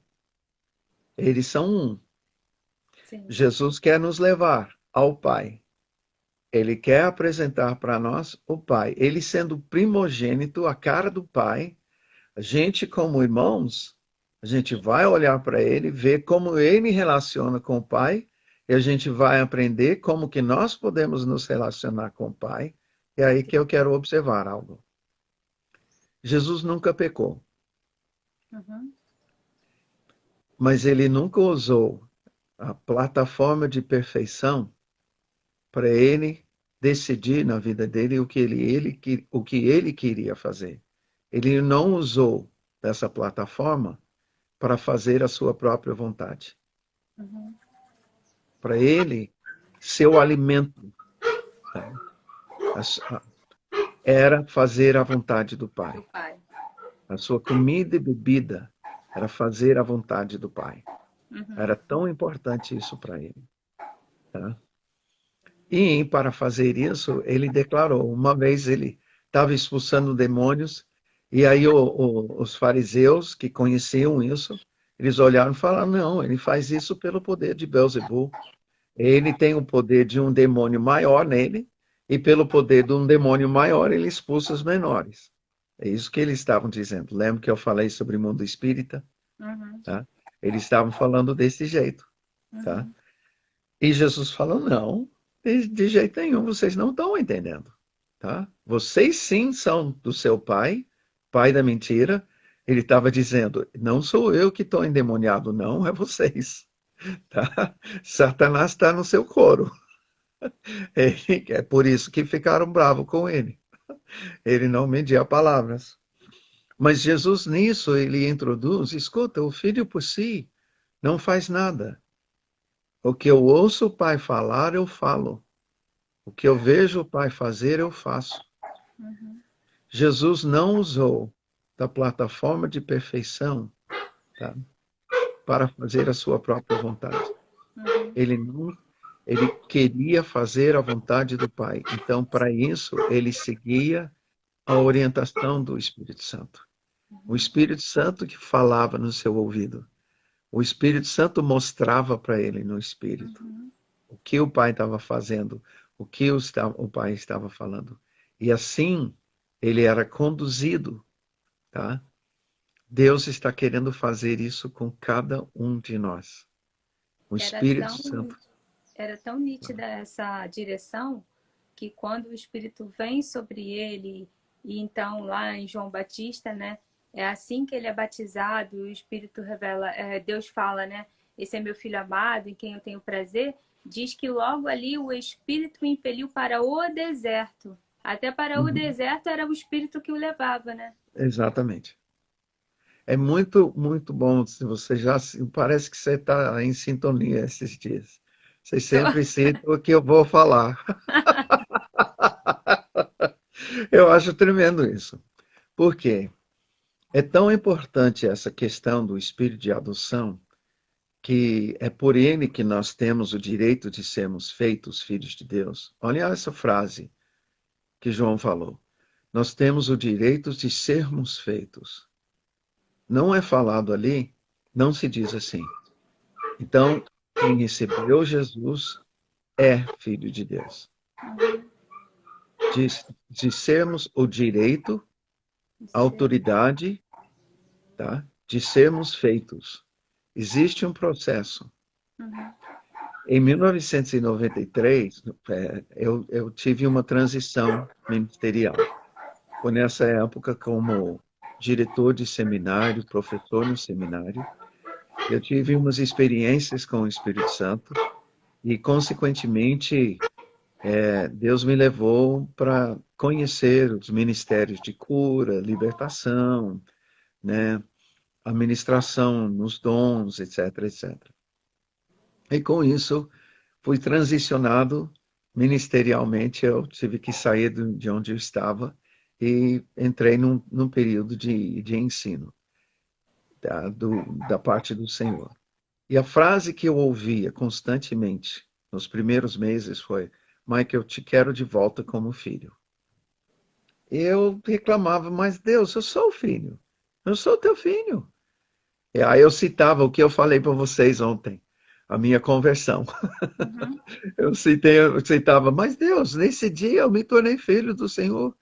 Eles são um. Sim. Jesus quer nos levar ao Pai. Ele quer apresentar para nós o Pai. Ele sendo primogênito, a cara do Pai, a gente como irmãos, a gente vai olhar para ele, ver como ele relaciona com o Pai, e a gente vai aprender como que nós podemos nos relacionar com o Pai. É aí que eu quero observar algo. Jesus nunca pecou, Uhum. mas ele nunca usou a plataforma de perfeição para ele decidir na vida dele o que ele queria fazer. Ele não usou dessa plataforma para fazer a sua própria vontade. Uhum. Para ele, seu alimento, tá? Era fazer a vontade do Do Pai. pai. A sua comida e bebida era fazer a vontade do Pai. Uhum. Era tão importante isso para ele. Tá? E para fazer isso, ele declarou. Uma vez ele estava expulsando demônios, e aí os fariseus que conheciam isso, eles olharam e falaram: não, ele faz isso pelo poder de Beelzebul. Ele tem o poder de um demônio maior nele, e pelo poder de um demônio maior, ele expulsa os menores. É isso que eles estavam dizendo. Lembra que eu falei sobre o mundo espírita? Uhum. Tá? Eles estavam falando desse jeito. Tá? Uhum. E Jesus falou: não, de jeito nenhum, vocês não estão entendendo. Tá? Vocês sim são do seu pai, pai da mentira. Ele estava dizendo: não sou eu que estou endemoniado, não, é vocês. Tá? Satanás está no seu coro. É por isso que ficaram bravos com ele. Ele não media palavras. Mas Jesus, nisso, ele introduz: escuta, o filho por si não faz nada. O que eu ouço o pai falar, eu falo. O que eu vejo o pai fazer, eu faço. Uhum. Jesus não usou da plataforma de perfeição, tá, para fazer a sua própria vontade. Uhum. Ele não, ele queria fazer a vontade do Pai. Então, para isso, ele seguia a orientação do Espírito Santo. O Espírito Santo que falava no seu ouvido. O Espírito Santo mostrava para ele no Espírito Uhum. o que o Pai estava fazendo, o que o Pai estava falando. E assim, ele era conduzido, tá? Deus está querendo fazer isso com cada um de nós. O Era Espírito tão, Santo. era tão nítida essa direção que quando o Espírito vem sobre ele, e então lá em João Batista, né, é assim que ele é batizado, o Espírito revela, Deus fala, né, esse é meu filho amado, em quem eu tenho prazer, diz que logo ali o Espírito o impeliu para o deserto. Até para o Uhum, deserto era o Espírito que o levava, né? exatamente. É muito, muito bom. Se você já parece que você está em sintonia esses dias. Você sempre cita o que eu vou falar. Eu acho tremendo isso. Por quê? É tão importante essa questão do espírito de adoção, que é por ele que nós temos o direito de sermos feitos filhos de Deus. Olha essa frase que João falou. Nós temos o direito de sermos feitos. Não é falado ali, não se diz assim. Então, quem recebeu Jesus é filho de Deus. De, de sermos o direito, a autoridade, tá? De sermos feitos. Existe um processo. Uhum. Em 1993, eu tive uma transição ministerial. Foi nessa época como diretor de seminário, professor no seminário. Eu tive umas experiências com o Espírito Santo e, consequentemente, Deus me levou para conhecer os ministérios de cura, libertação, né, administração nos dons, etc, etc. E com isso, fui transicionado ministerialmente, eu tive que sair de onde eu estava e entrei num período de ensino da parte do Senhor. E a frase que eu ouvia constantemente nos primeiros meses foi: Mike, eu te quero de volta como filho. Eu reclamava: mas Deus, eu sou o filho, eu sou teu filho. E aí eu citava o que eu falei para vocês ontem, a minha conversão. Uhum. Eu citava, mas Deus, nesse dia eu me tornei filho do Senhor.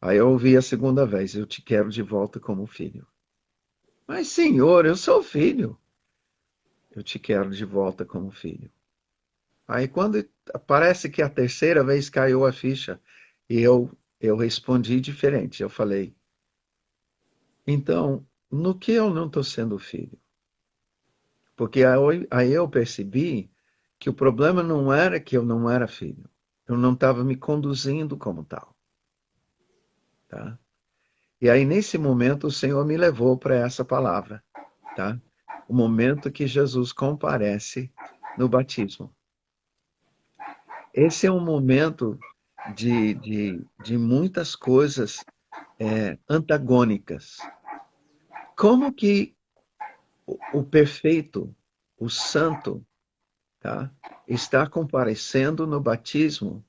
Aí eu ouvi a segunda vez, eu te quero de volta como filho. Mas Senhor, eu sou filho. Eu te quero de volta como filho. Aí quando parece que a terceira vez caiu a ficha, e eu respondi diferente. Eu falei, então, no que eu não estou sendo filho? Porque aí eu percebi que o problema não era que eu não era filho. Eu não estava me conduzindo como tal, tá? E aí nesse momento o Senhor me levou para essa palavra, tá? O momento que Jesus comparece no batismo. Esse é um momento de muitas coisas antagônicas. Como que o perfeito, o santo, tá, está comparecendo no batismo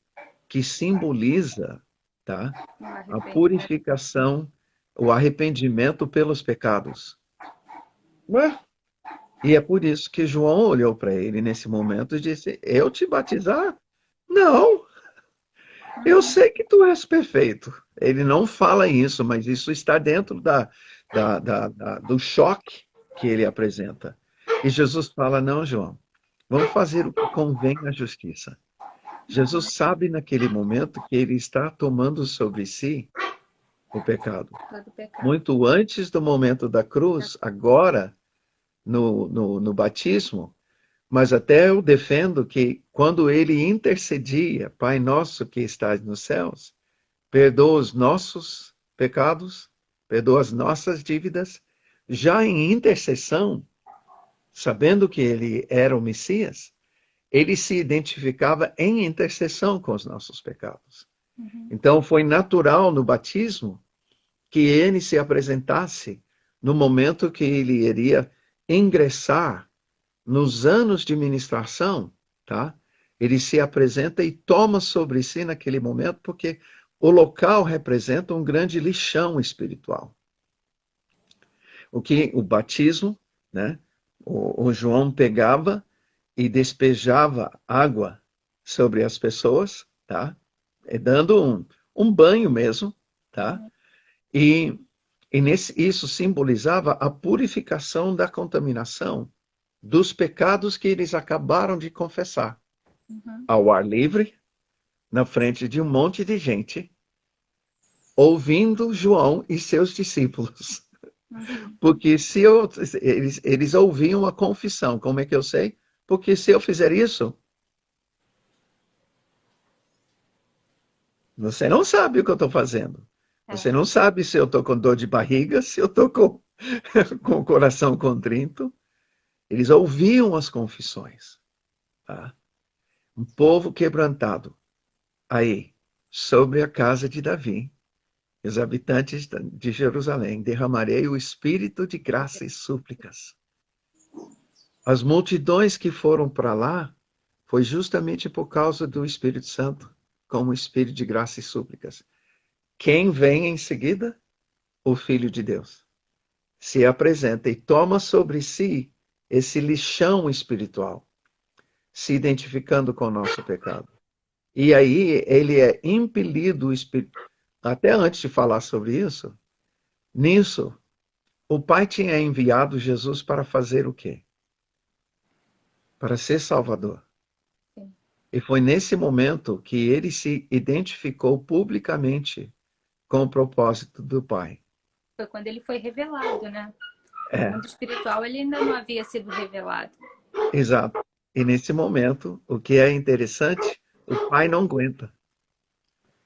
que simboliza, tá, Um a arrependimento. purificação, o arrependimento pelos pecados. Ué? E é por isso que João olhou para ele nesse momento e disse: Eu te batizar? Não, eu Uhum. sei que tu és perfeito. Ele não fala isso, mas isso está dentro do choque que ele apresenta. E Jesus fala: Não, João, vamos fazer o que convém à justiça. Jesus sabe naquele momento que ele está tomando sobre si o pecado. Todo pecado. Muito antes do momento da cruz, agora no batismo, mas até eu defendo que quando ele intercedia, Pai nosso que estás nos céus, perdoa os nossos pecados, perdoa as nossas dívidas, já em intercessão, sabendo que ele era o Messias, ele se identificava em intercessão com os nossos pecados. Uhum. Então foi natural no batismo que ele se apresentasse no momento que ele iria ingressar nos anos de ministração, tá? Ele se apresenta e toma sobre si naquele momento, porque o local representa um grande lixão espiritual. O batismo, né? O João pegava e despejava água sobre as pessoas, tá? Dando um banho mesmo, tá? Uhum. E, isso simbolizava a purificação da contaminação dos pecados que eles acabaram de confessar, Uhum. ao ar livre, na frente de um monte de gente, ouvindo João e seus discípulos. Uhum. Porque se eles ouviam a confissão, como é que eu sei? Porque se eu fizer isso, você não sabe o que eu estou fazendo. Você É. não sabe se eu estou com dor de barriga, se eu estou com o coração contrito. Eles ouviam as confissões. Tá? Um povo quebrantado. Aí, sobre a casa de Davi, os habitantes de Jerusalém, derramarei o espírito de graça e súplicas. As multidões que foram para lá foi justamente por causa do Espírito Santo, como espírito de graça e súplicas. Quem vem em seguida? O Filho de Deus. Se apresenta e toma sobre si esse lixão espiritual, se identificando com o nosso pecado. E aí ele é impelido, até antes de falar sobre isso, nisso, o Pai tinha enviado Jesus para fazer o quê? Para ser Salvador. Sim. E foi nesse momento que ele se identificou publicamente com o propósito do Pai. Foi quando ele foi revelado, né? No É, mundo espiritual ele ainda não havia sido revelado. exato. E nesse momento, o que é interessante, o pai não aguenta.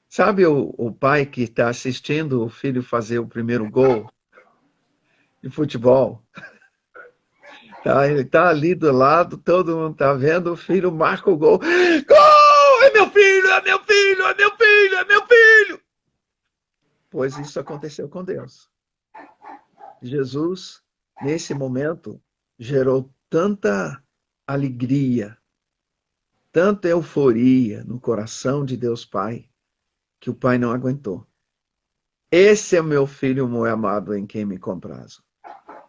Sabe o pai que está assistindo o filho fazer o primeiro gol de futebol? Tá, ele está ali do lado, todo mundo está vendo, o filho marca o gol. Gol! É meu filho, é meu filho, é meu filho, é meu filho! Pois isso aconteceu com Deus. Jesus, nesse momento, gerou tanta alegria, tanta euforia no coração de Deus Pai, que o Pai não aguentou. Esse é o meu filho muito amado em quem me comprazo.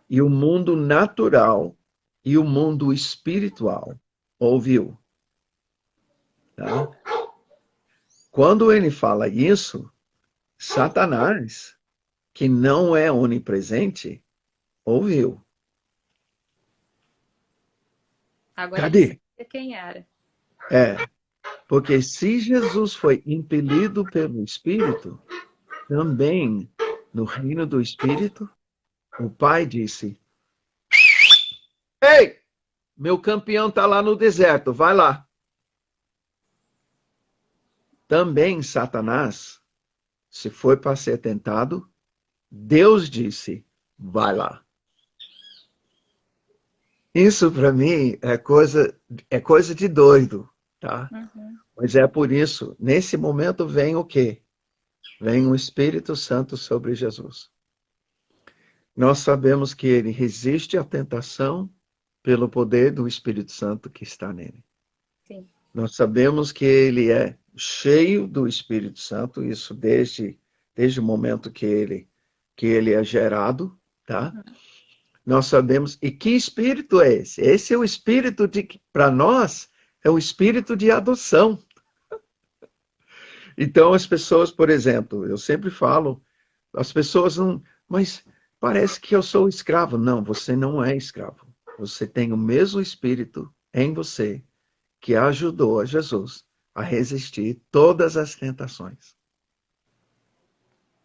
e o mundo natural e o mundo espiritual ouviu. Tá? Quando ele fala isso, Satanás, que não é onipresente, ouviu. Agora ele Cadê? sabia quem era. É, porque se Jesus foi impelido pelo Espírito, também no reino do Espírito, o Pai disse: Ei, meu campeão está lá no deserto, vai lá. Também Satanás, se foi para ser tentado, Deus disse: vai lá. Isso para mim é coisa de doido, tá? Uhum. Mas é por isso, nesse momento vem o quê? Vem o Espírito Santo sobre Jesus. Nós sabemos que ele resiste à tentação pelo poder do Espírito Santo que está nele. Sim. Nós sabemos que ele é cheio do Espírito Santo, isso desde o momento que ele é gerado, tá? Nós sabemos. E que espírito é esse? Esse é o espírito para nós, é o espírito de adoção. Então, as pessoas, por exemplo, eu sempre falo, as pessoas não, mas parece que eu sou escravo. Não, você não é escravo. Você tem o mesmo espírito em você que ajudou a Jesus a resistir todas as tentações.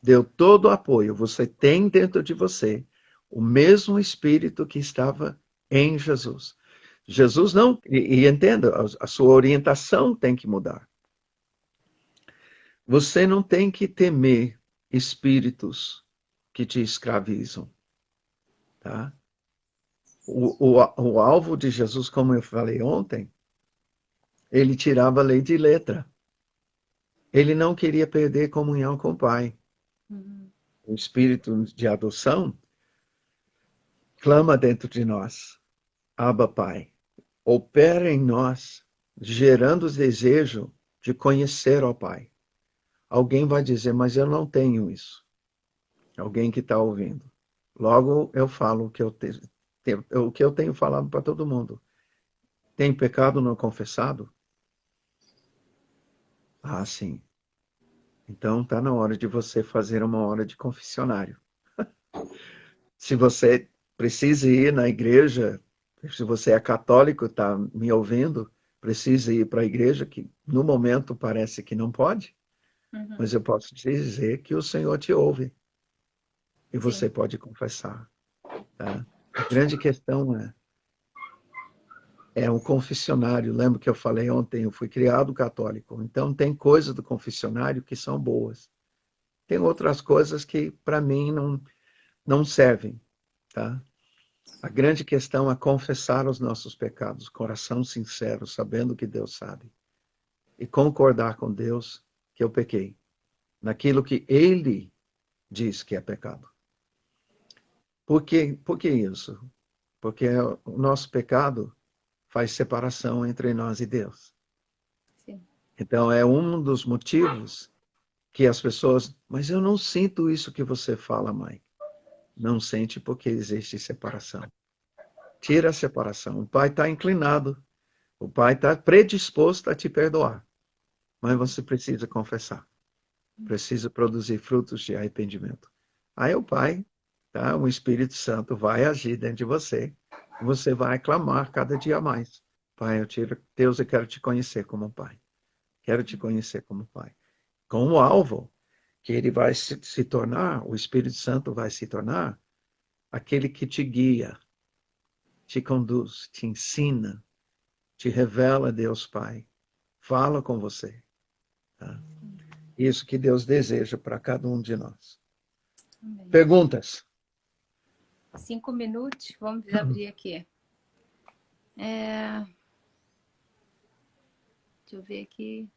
Deu todo o apoio. Você tem dentro de você o mesmo espírito que estava em Jesus. Jesus não, e entenda, a sua orientação tem que mudar. Você não tem que temer espíritos que te escravizam, tá? O alvo de Jesus, como eu falei ontem, ele tirava a lei de letra. Ele não queria perder comunhão com o Pai. Uhum. O espírito de adoção clama dentro de nós. Abba, Pai. Opera em nós, gerando o desejo de conhecer ao Pai. Alguém vai dizer, mas eu não tenho isso. Alguém que está ouvindo. Logo eu falo o que eu tenho falado para todo mundo. Tem pecado não confessado? Ah, sim. Então está na hora de você fazer uma hora de confessionário. Se você precisa ir na igreja, se você é católico, está me ouvindo, precisa ir para a igreja, que no momento parece que não pode, Uhum. mas eu posso te dizer que o Senhor te ouve e Sim. você pode confessar. Tá? A grande questão é um confessionário. Lembra que eu falei ontem, eu fui criado católico, então tem coisas do confessionário que são boas. Tem outras coisas que para mim não servem, tá? A grande questão é confessar os nossos pecados, coração sincero, sabendo que Deus sabe, e concordar com Deus que eu pequei, naquilo que Ele diz que é pecado. Por que isso? Porque o nosso pecado faz separação entre nós e Deus. Sim. Então é um dos motivos que as pessoas, mas eu não sinto isso que você fala, mãe. Não sente porque existe separação. Tira a separação. O Pai está inclinado. O Pai está predisposto a te perdoar. Mas você precisa confessar. Precisa produzir frutos de arrependimento. Aí o Pai, tá? O Espírito Santo vai agir dentro de você. E você vai clamar cada dia mais. Pai, Deus, eu quero te conhecer como Pai. Quero te conhecer como Pai. Com o alvo que ele vai se tornar, o Espírito Santo vai se tornar aquele que te guia, te conduz, te ensina, te revela Deus Pai, fala com você. Tá? Isso que Deus deseja para cada um de nós. Amém. Perguntas? 5 minutos, vamos abrir aqui. Deixa eu ver aqui.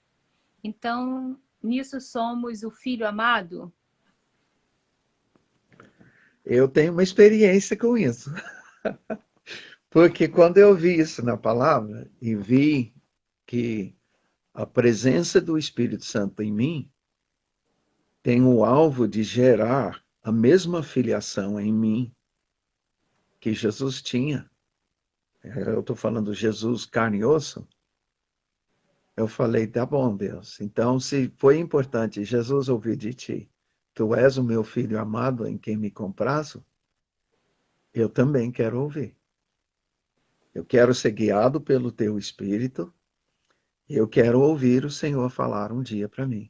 Então, nisso somos o filho amado? Eu tenho uma experiência com isso. Porque quando eu vi isso na palavra e vi que a presença do Espírito Santo em mim tem o alvo de gerar a mesma filiação em mim que Jesus tinha, eu estou falando Jesus carne e osso, eu falei, tá bom, Deus. Então, se foi importante Jesus ouvir de ti, tu és o meu filho amado em quem me comprazo, eu também quero ouvir. Eu quero ser guiado pelo teu Espírito, e eu quero ouvir o Senhor falar um dia para mim.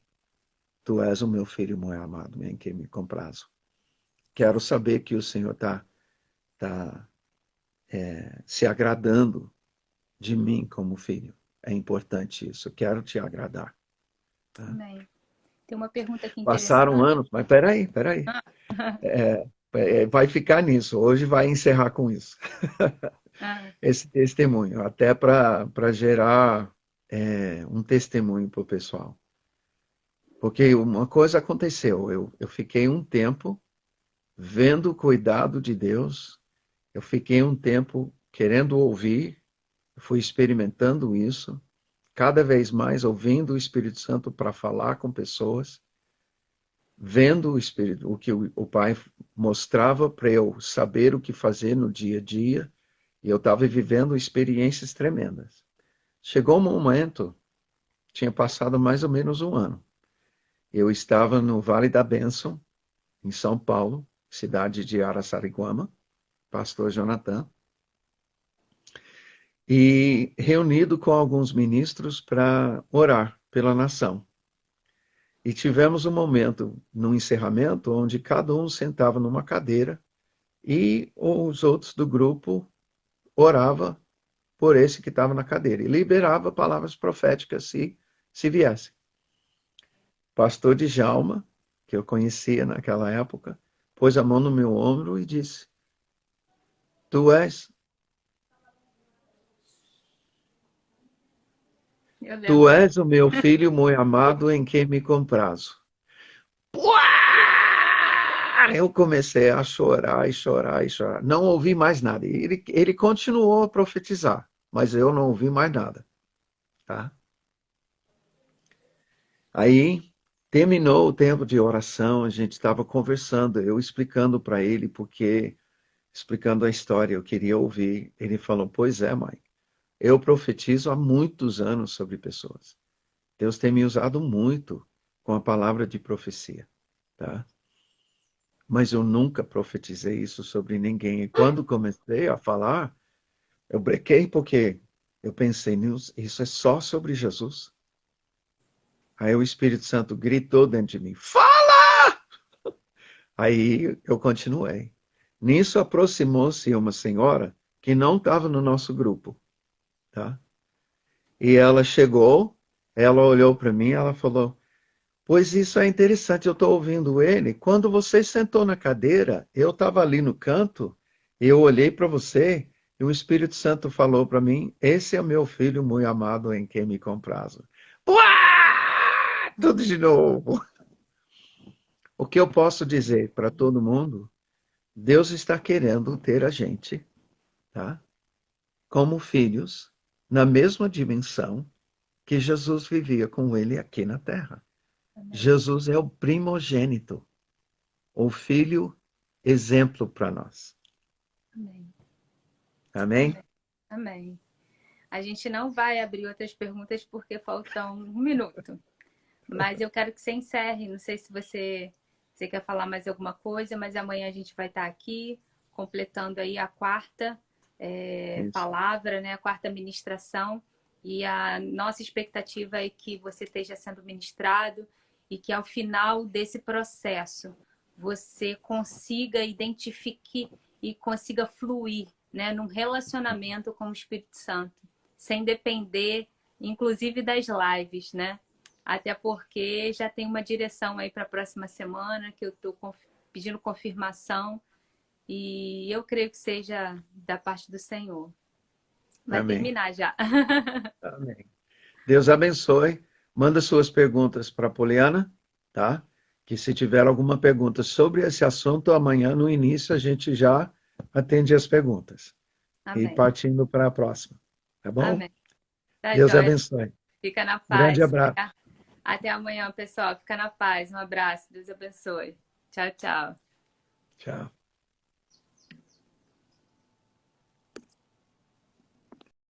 Tu és o meu filho muito amado em quem me comprazo. Quero saber que o Senhor tá se agradando de mim como filho. É importante isso. Eu quero te agradar. Tá? Amém. Tem uma pergunta aqui Passaram interessante. anos, mas peraí. Vai ficar nisso. Hoje vai encerrar com isso. Ah, Esse testemunho, até para gerar um testemunho para o pessoal. Porque uma coisa aconteceu, eu fiquei um tempo vendo o cuidado de Deus, eu fiquei um tempo querendo ouvir, fui experimentando isso, cada vez mais ouvindo o Espírito Santo para falar com pessoas, vendo o Espírito, o que o Pai mostrava para eu saber o que fazer no dia a dia, e eu estava vivendo experiências tremendas. Chegou um momento, tinha passado mais ou menos um ano, eu estava no Vale da Bênção, em São Paulo, cidade de Araçariguama, pastor Jonathan, e reunido com alguns ministros para orar pela nação. E tivemos um momento no encerramento onde cada um sentava numa cadeira e os outros do grupo orava por esse que estava na cadeira e liberava palavras proféticas se viesse. Pastor Djalma, que eu conhecia naquela época, pôs a mão no meu ombro e disse: Tu és, eu tu lembro dessa. és o meu filho muito amado em quem me comprazo. Eu comecei a chorar e chorar e chorar. Não ouvi mais nada. Ele continuou a profetizar, mas eu não ouvi mais nada. Tá? Aí terminou o tempo de oração, a gente estava conversando, eu explicando para ele porque, explicando a história, eu queria ouvir. Ele falou: Pois é, mãe, eu profetizo há muitos anos sobre pessoas. Deus tem me usado muito com a palavra de profecia, tá? Mas eu nunca profetizei isso sobre ninguém. E quando comecei a falar, eu brequei porque eu pensei, isso é só sobre Jesus. Aí o Espírito Santo gritou dentro de mim: Fala! Aí eu continuei. Nisso aproximou-se uma senhora que não estava no nosso grupo, tá? E ela chegou, ela olhou para mim, ela falou: Pois isso é interessante, eu estou ouvindo ele. Quando você sentou na cadeira, eu estava ali no canto, e eu olhei para você, e o Espírito Santo falou para mim: Esse é o meu filho muito amado em quem me comprazo. Uá! Tudo de novo. O que eu posso dizer para todo mundo? Deus está querendo ter a gente, tá? Como filhos, na mesma dimensão que Jesus vivia com ele aqui na terra. Amém. Jesus é o primogênito, o filho exemplo para nós. Amém. Amém? Amém. Amém. A gente não vai abrir outras perguntas porque faltam um minuto. Mas eu quero que você encerre. Não sei se você quer falar mais alguma coisa, mas amanhã a gente vai estar aqui completando aí a quarta Isso. palavra, né? A quarta ministração. E a nossa expectativa é que você esteja sendo ministrado e que ao final desse processo você consiga identificar e consiga fluir, né, num relacionamento com o Espírito Santo, sem depender, inclusive, das lives, né? Até porque já tem uma direção aí para a próxima semana que eu estou pedindo confirmação e eu creio que seja da parte do Senhor. Vai Amém. terminar já. Amém. Deus abençoe. Manda suas perguntas para a Poliana, tá? Que se tiver alguma pergunta sobre esse assunto, amanhã no início a gente já atende as perguntas. E Amém. partindo para a próxima, tá bom? Amém. Tá, Deus joia. abençoe. Fica na Grande paz. abraço. Até amanhã, pessoal. Fica na paz. Um abraço. Deus abençoe. Tchau, tchau. Tchau.